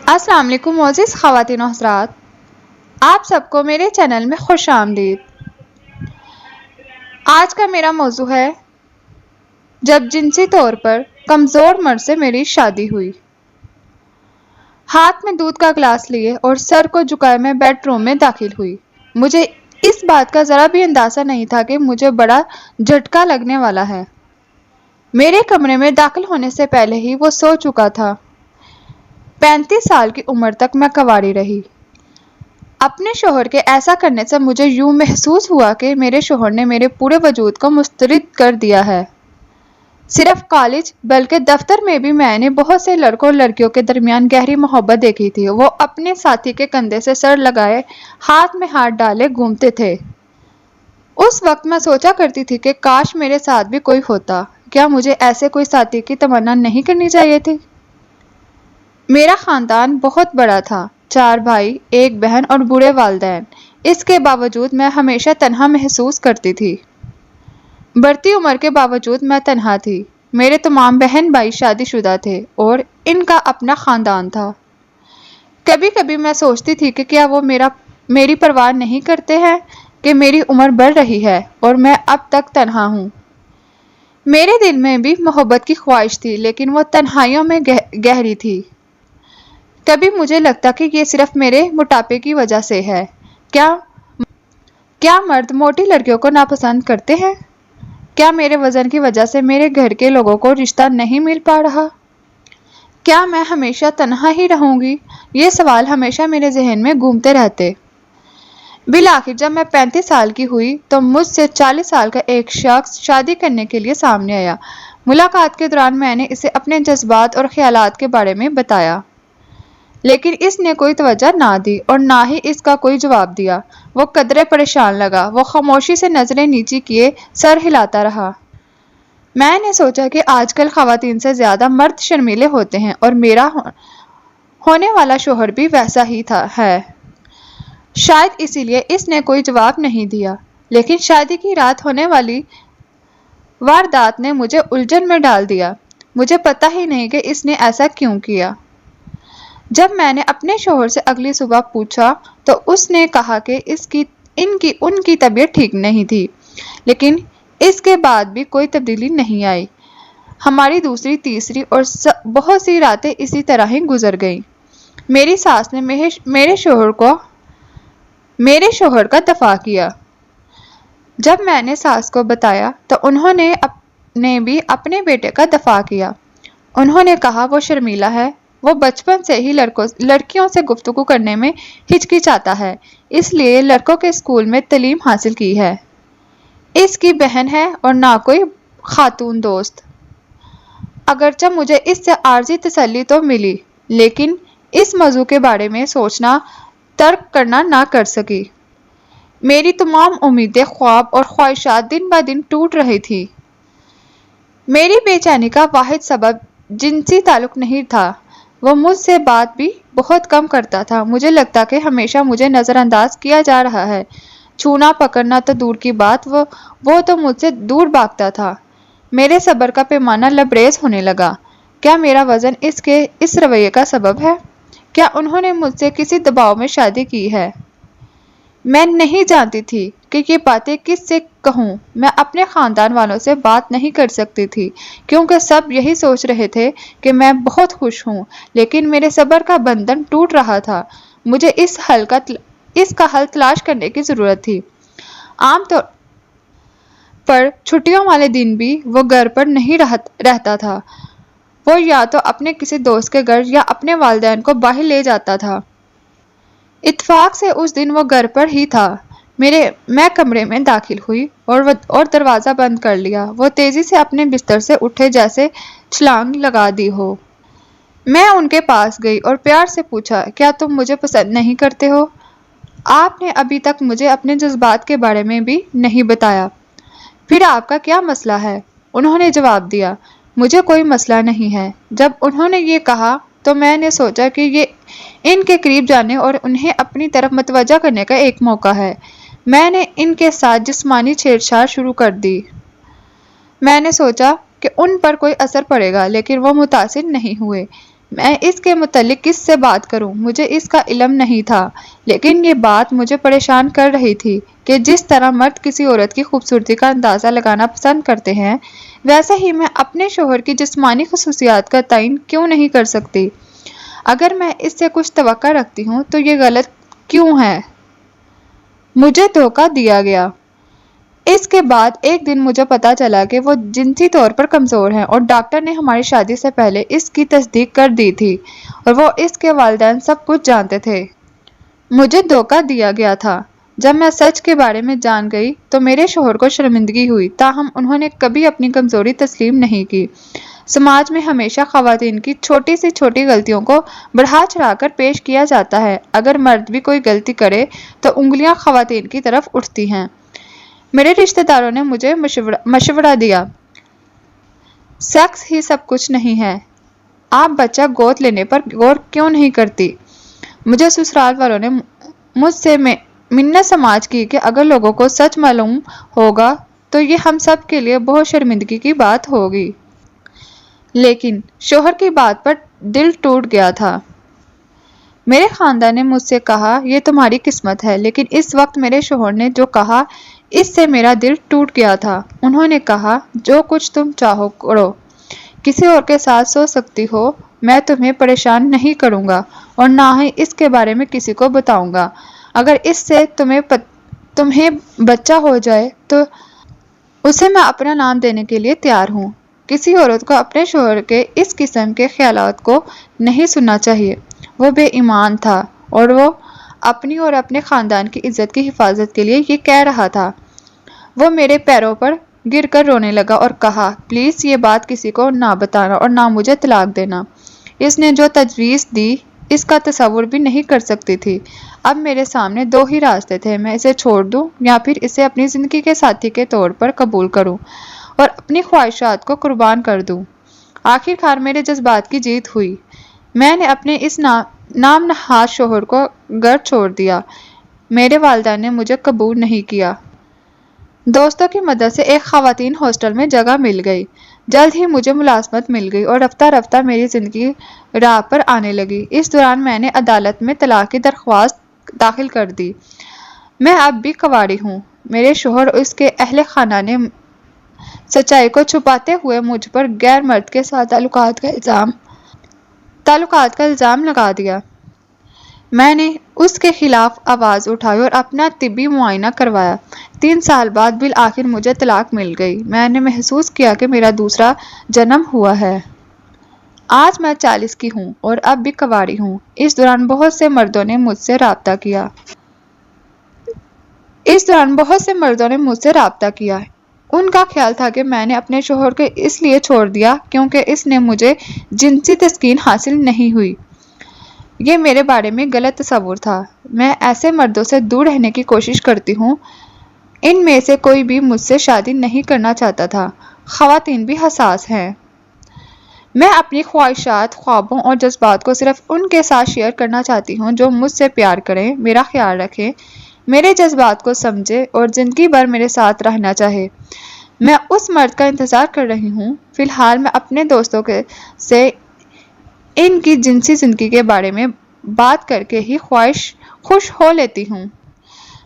السلام علیکم معزز خواتین و حضرات، آپ سب کو میرے چینل میں خوش آمدید۔ آج کا میرا موضوع ہے جب جنسی طور پر کمزور مرد سے میری شادی ہوئی۔ ہاتھ میں دودھ کا گلاس لیے اور سر کو جھکائے میں بیڈ روم میں داخل ہوئی۔ مجھے اس بات کا ذرا بھی اندازہ نہیں تھا کہ مجھے بڑا جھٹکا لگنے والا ہے۔ میرے کمرے میں داخل ہونے سے پہلے ہی وہ سو چکا تھا۔ 35 سال کی عمر تک میں کنواری رہی۔ اپنے شوہر کے ایسا کرنے سے مجھے یوں محسوس ہوا کہ میرے شوہر نے میرے پورے وجود کو مسترد کر دیا ہے۔ صرف کالج بلکہ دفتر میں بھی میں نے بہت سے لڑکوں اور لڑکیوں کے درمیان گہری محبت دیکھی تھی۔ وہ اپنے ساتھی کے کندھے سے سر لگائے، ہاتھ میں ہاتھ ڈالے گھومتے تھے۔ اس وقت میں سوچا کرتی تھی کہ کاش میرے ساتھ بھی کوئی ہوتا۔ کیا مجھے ایسے کوئی ساتھی کی تمنا نہیں کرنی چاہیے تھی؟ میرا خاندان بہت بڑا تھا، 4 بھائی، 1 بہن اور بوڑھے والدین۔ اس کے باوجود میں ہمیشہ تنہا محسوس کرتی تھی۔ بڑھتی عمر کے باوجود میں تنہا تھی۔ میرے تمام بہن بھائی شادی شدہ تھے اور ان کا اپنا خاندان تھا۔ کبھی کبھی میں سوچتی تھی کہ کیا وہ میری پرواہ نہیں کرتے ہیں کہ میری عمر بڑھ رہی ہے اور میں اب تک تنہا ہوں۔ میرے دل میں بھی محبت کی خواہش تھی، لیکن وہ تنہائیوں میں گہری تھی۔ کبھی مجھے لگتا کہ یہ صرف میرے موٹاپے کی وجہ سے ہے۔ کیا مرد موٹی لڑکیوں کو ناپسند کرتے ہیں؟ کیا میرے وزن کی وجہ سے میرے گھر کے لوگوں کو رشتہ نہیں مل پا رہا؟ کیا میں ہمیشہ تنہا ہی رہوں گی؟ یہ سوال ہمیشہ میرے ذہن میں گھومتے رہتے۔ بالآخر جب میں 35 سال کی ہوئی تو مجھ سے 40 سال کا ایک شخص شادی کرنے کے لیے سامنے آیا۔ ملاقات کے دوران میں نے اسے اپنے جذبات اور خیالات کے بارے میں بتایا، لیکن اس نے کوئی توجہ نہ دی اور نہ ہی اس کا کوئی جواب دیا۔ وہ قدرے پریشان لگا۔ وہ خاموشی سے نظریں نیچی کیے سر ہلاتا رہا۔ میں نے سوچا کہ آج کل خواتین سے زیادہ مرد شرمیلے ہوتے ہیں اور میرا ہونے والا شوہر بھی ویسا ہی ہے۔ شاید اسی لیے اس نے کوئی جواب نہیں دیا، لیکن شادی کی رات ہونے والی واردات نے مجھے الجھن میں ڈال دیا۔ مجھے پتہ ہی نہیں کہ اس نے ایسا کیوں کیا۔ جب میں نے اپنے شوہر سے اگلی صبح پوچھا تو اس نے کہا کہ ان کی طبیعت ٹھیک نہیں تھی، لیکن اس کے بعد بھی کوئی تبدیلی نہیں آئی۔ ہماری دوسری، تیسری اور بہت سی راتیں اسی طرح ہی گزر گئیں۔ میری ساس نے میرے شوہر کا دفاع کیا۔ جب میں نے ساس کو بتایا تو انہوں نے بھی اپنے بیٹے کا دفاع کیا۔ انہوں نے کہا وہ شرمیلا ہے، وہ بچپن سے ہی لڑکیوں سے گفتگو کرنے میں ہچکچاتا ہے، اس لیے لڑکوں کے اسکول میں تعلیم حاصل کی ہے۔ اس کی بہن ہے اور نہ کوئی خاتون دوست۔ اگرچہ مجھے اس سے عارضی تسلی تو ملی، لیکن اس موضوع کے بارے میں سوچنا، ترک کرنا نہ کر سکی۔ میری تمام امیدیں، خواب اور خواہشات دن بہ دن ٹوٹ رہی تھی۔ میری بے چینی کا واحد سبب جنسی تعلق نہیں تھا۔ وہ مجھ سے بات بھی بہت کم کرتا تھا۔ مجھے لگتا کہ ہمیشہ مجھے نظر انداز کیا جا رہا ہے۔ چھونا پکڑنا تو دور کی بات، وہ تو مجھ سے دور بھاگتا تھا۔ میرے صبر کا پیمانہ لبریز ہونے لگا۔ کیا میرا وزن اس کے اس رویے کا سبب ہے؟ کیا انہوں نے مجھ سے کسی دباؤ میں شادی کی ہے؟ میں نہیں جانتی تھی کہ یہ باتیں کس سے کہوں۔ میں اپنے خاندان والوں سے بات نہیں کر سکتی تھی، کیونکہ سب یہی سوچ رہے تھے کہ میں بہت خوش ہوں، لیکن میرے صبر کا بندھن ٹوٹ رہا تھا۔ مجھے اس کا حل تلاش کرنے کی ضرورت تھی۔ عام طور پر چھٹیوں والے دن بھی وہ گھر پر نہیں رہتا تھا۔ وہ یا تو اپنے کسی دوست کے گھر یا اپنے والدین کو باہر لے جاتا تھا۔ اتفاق سے اس دن وہ گھر پر ہی تھا۔ میں کمرے میں داخل ہوئی اور دروازہ بند کر لیا۔ وہ تیزی سے اپنے بستر سے اٹھے جیسے چھلانگ لگا دی ہو۔ میں ان کے پاس گئی اور پیار سے پوچھا، کیا تم مجھے پسند نہیں کرتے ہو؟ آپ نے ابھی تک مجھے اپنے جذبات کے بارے میں بھی نہیں بتایا۔ پھر آپ کا کیا مسئلہ ہے؟ انہوں نے جواب دیا، مجھے کوئی مسئلہ نہیں ہے۔ جب انہوں نے یہ کہا تو میں نے سوچا کہ یہ ان کے قریب جانے اور انہیں اپنی طرف متوجہ کرنے کا ایک موقع ہے۔ میں نے ان کے ساتھ جسمانی چھیڑ چھاڑ شروع کر دی۔ میں نے سوچا کہ ان پر کوئی اثر پڑے گا، لیکن وہ متاثر نہیں ہوئے۔ میں اس کے متعلق کس سے بات کروں؟ مجھے اس کا علم نہیں تھا، لیکن یہ بات مجھے پریشان کر رہی تھی کہ جس طرح مرد کسی عورت کی خوبصورتی کا اندازہ لگانا پسند کرتے ہیں، ویسے ہی میں اپنے شوہر کی جسمانی خصوصیات کا تعین کیوں نہیں کر سکتی؟ اگر میں اس سے کچھ توقع رکھتی ہوں تو یہ غلط کیوں ہے؟ مجھے دھوکہ دیا گیا۔ اس کے بعد ایک دن مجھے پتا چلا کہ وہ جنسی طور پر کمزور ہیں اور ڈاکٹر نے ہماری شادی سے پہلے اس کی تصدیق کر دی تھی اور وہ اس کے والدین سب کچھ جانتے تھے۔ مجھے دھوکہ دیا گیا تھا۔ جب میں سچ کے بارے میں جان گئی تو میرے شوہر کو شرمندگی ہوئی، تاہم انہوں نے کبھی اپنی کمزوری تسلیم نہیں کی۔ سماج میں ہمیشہ خواتین کی چھوٹی سے چھوٹی غلطیوں کو بڑھا چڑھا کر پیش کیا جاتا ہے۔ اگر مرد بھی کوئی غلطی کرے تو انگلیاں خواتین کی طرف اٹھتی ہیں۔ میرے رشتہ داروں نے مجھے مشورہ دیا، سیکس ہی سب کچھ نہیں ہے، آپ بچہ گود لینے پر غور کیوں نہیں کرتی؟ مجھے سسرال والوں نے مجھ سے منت سماج کی کہ اگر لوگوں کو سچ معلوم ہوگا تو یہ ہم سب کے لیے بہت شرمندگی کی بات ہوگی۔ لیکن شوہر کی بات پر دل ٹوٹ گیا تھا۔ میرے خاندان نے مجھ سے کہا یہ تمہاری قسمت ہے، لیکن اس وقت میرے شوہر نے جو کہا اس سے میرا دل ٹوٹ گیا تھا۔ انہوں نے کہا جو کچھ تم چاہو کرو، کسی اور کے ساتھ سو سکتی ہو، میں تمہیں پریشان نہیں کروں گا اور نہ ہی اس کے بارے میں کسی کو بتاؤں گا۔ اگر اس سے تمہیں بچہ ہو جائے تو اسے میں اپنا نام دینے کے لیے تیار ہوں۔ کسی عورت کو اپنے شوہر کے اس قسم کے خیالات کو نہیں سننا چاہیے۔ وہ بے ایمان تھا اور وہ اپنی اور اپنے خاندان کی عزت کی حفاظت کے لیے یہ کہہ رہا تھا۔ وہ میرے پیروں پر گر کر رونے لگا اور کہا پلیز یہ بات کسی کو نہ بتانا اور نہ مجھے طلاق دینا۔ اس نے جو تجویز دی اس کا تصور بھی نہیں کر سکتی تھی۔ اب میرے سامنے دو ہی راستے تھے، میں اسے چھوڑ دوں یا پھر اسے اپنی زندگی کے ساتھی کے طور پر قبول کروں اور اپنی خواہشات کو قربان کر دوں۔ آخر کار میرے جذبات کی جیت ہوئی۔ میں نے اپنے اس نام نہاد شوہر کو گھر چھوڑ دیا۔ میرے والدین نے مجھے قبول نہیں کیا۔ دوستوں کی مدد سے ایک خواتین ہاسٹل میں جگہ مل گئی۔ جلد ہی مجھے ملازمت مل گئی اور رفتہ رفتہ میری زندگی راہ پر آنے لگی۔ اس دوران میں نے عدالت میں طلاق کی درخواست داخل کر دی۔ میں اب بھی کنواری ہوں۔ میرے شوہر اور اس کے اہل خانہ نے سچائی کو چھپاتے ہوئے مجھ پر غیر مرد کے ساتھ تعلقات کا الزام لگا دیا۔ میں نے اس کے خلاف آواز اٹھائی اور اپنا طبی معائنہ کروایا۔ 3 سال بعد بالآخر مجھے طلاق مل گئی۔ میں نے محسوس کیا کہ میرا دوسرا جنم ہوا ہے۔ آج میں 40 کی ہوں اور اب بھی کنواری ہوں۔ اس دوران بہت سے مردوں نے مجھ سے رابطہ کیا۔ ان کا خیال تھا کہ میں نے اپنے شوہر کو اس لیے چھوڑ دیا کیونکہ اس نے مجھے جنسی تسکین حاصل نہیں ہوئی۔ یہ میرے بارے میں غلط تصور تھا۔ میں ایسے مردوں سے دور رہنے کی کوشش کرتی ہوں۔ ان میں سے کوئی بھی مجھ سے شادی نہیں کرنا چاہتا تھا۔ خواتین بھی حساس ہیں۔ میں اپنی خواہشات، خوابوں اور جذبات کو صرف ان کے ساتھ شیئر کرنا چاہتی ہوں جو مجھ سے پیار کریں، میرا خیال رکھیں، میرے جذبات کو سمجھے اور زندگی بھر میرے ساتھ رہنا چاہے۔ میں اس مرد کا انتظار کر رہی ہوں۔ فی الحال میں اپنے دوستوں سے ان کی جنسی زندگی کے بارے میں بات کر کے ہی خوش ہو لیتی ہوں۔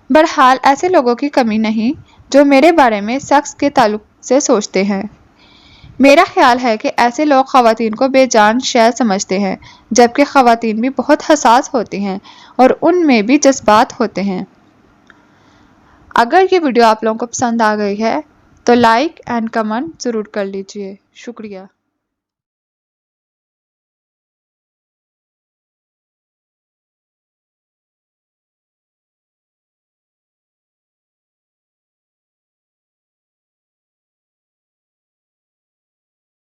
بہرحال ایسے لوگوں کی کمی نہیں جو میرے بارے میں سیکس کے تعلق سے سوچتے ہیں۔ میرا خیال ہے کہ ایسے لوگ خواتین کو بے جان شے سمجھتے ہیں، جبکہ خواتین بھی بہت حساس ہوتی ہیں اور ان میں بھی جذبات ہوتے ہیں۔ اگر یہ ویڈیو آپ لوگوں کو پسند آ گئی ہے تو لائک اینڈ کمنٹ ضرور کر لیجئے۔ شکریہ۔